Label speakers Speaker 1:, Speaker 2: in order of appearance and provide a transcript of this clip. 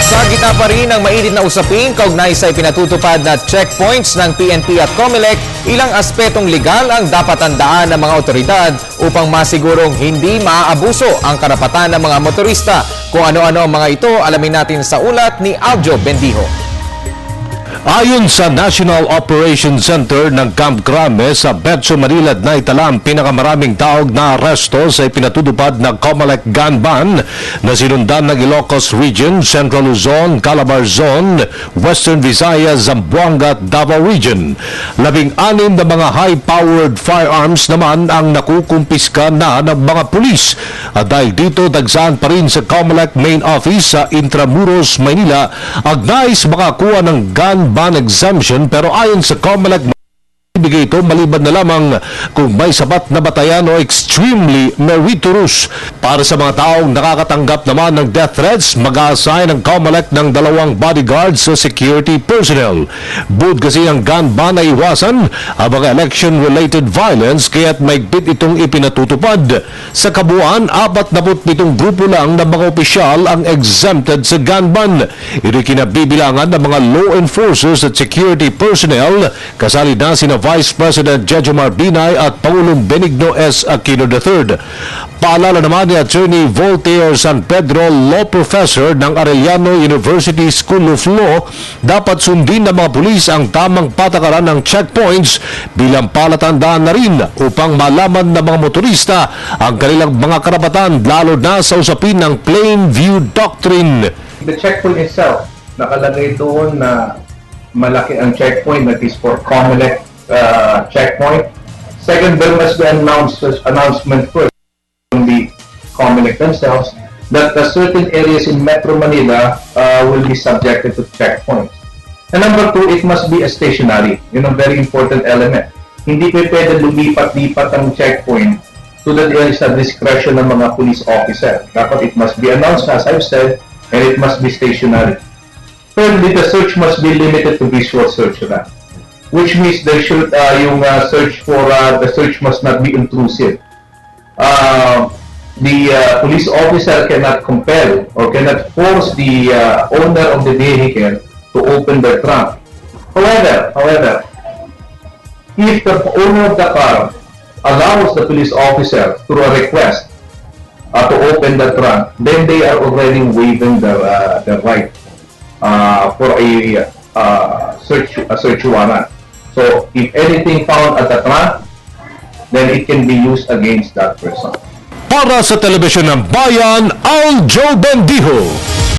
Speaker 1: Sa gitna pa rin ng mainit na usapin kaugnay sa ipinatutupad na checkpoints ng PNP at COMELEC, ilang aspetong legal ang dapat tandaan ng mga otoridad upang masigurong hindi maaabuso ang karapatan ng mga motorista. Kung ano-ano ang mga ito, alamin natin sa ulat ni Aljo Bendijo.
Speaker 2: Ayon sa National Operations Center ng Camp Crame sa Betso, Manila, naitala ang pinakamaraming taog na aresto sa ipinatutupad na COMELEC gun ban na sinundan ng Ilocos Region, Central Luzon, Calabar Zone, Western Visayas, Zamboanga at Davao Region. 16 na mga high-powered firearms naman ang nakukumpiska na ng mga pulis. At dahil dito, dagsaan pa rin sa COMELEC main office sa Intramuros, Maynila, ang nais makakuha ng gun ban exemption, pero ayon sa COMELEC, ibigay ito maliban na lamang kung may sapat na batayan o extremely meritorious. Para sa mga taong nakakatanggap naman ng death threats, mag-a-assign ng COMELEC ng 2 bodyguards sa security personnel. Bud kasi ang gun ban ay iwasan ang mga election-related violence, kaya't maigpit itong ipinatutupad. Sa kabuuan, 47 grupo lang ng mga opisyal ang exempted sa gun ban. Ito kinabibilangan ng mga law enforcers at security personnel, kasali na sina Vice President Jejomar Binay at Pangulong Benigno S. Aquino III. Paalala naman ni Attorney Voltaire San Pedro, law professor ng Arellano University School of Law, dapat sundin ng mga pulis ang tamang patakaran ng checkpoints bilang palatandaan na rin upang malaman ng mga motorista ang kanilang mga karapatan, lalo na sa usapin ng plain view doctrine.
Speaker 3: The checkpoint itself, nakalagay doon na malaki ang checkpoint, that is for COMELEC checkpoint. Second, there must be an announcement first from the COMELEC themselves that certain areas in Metro Manila will be subjected to checkpoints. And number 2, it must be a stationary, very important element. Hindi pwede lumipat-lipat ang checkpoint to the sa discretion ng mga police officer. Dapat it must be announced, as I've said, and it must be stationary. Thirdly, the search must be limited to visual search na, which means there should the search must not be intrusive. The police officer cannot compel or cannot force the owner of the vehicle to open the trunk. However, if the owner of the car allows the police officer through a request to open the trunk, then they are already waiving the right for a search warrant. So, if anything found at the trunk, then it can be used against that person.
Speaker 2: Para sa Telebisyon ng Bayan, Aljo Bendijo.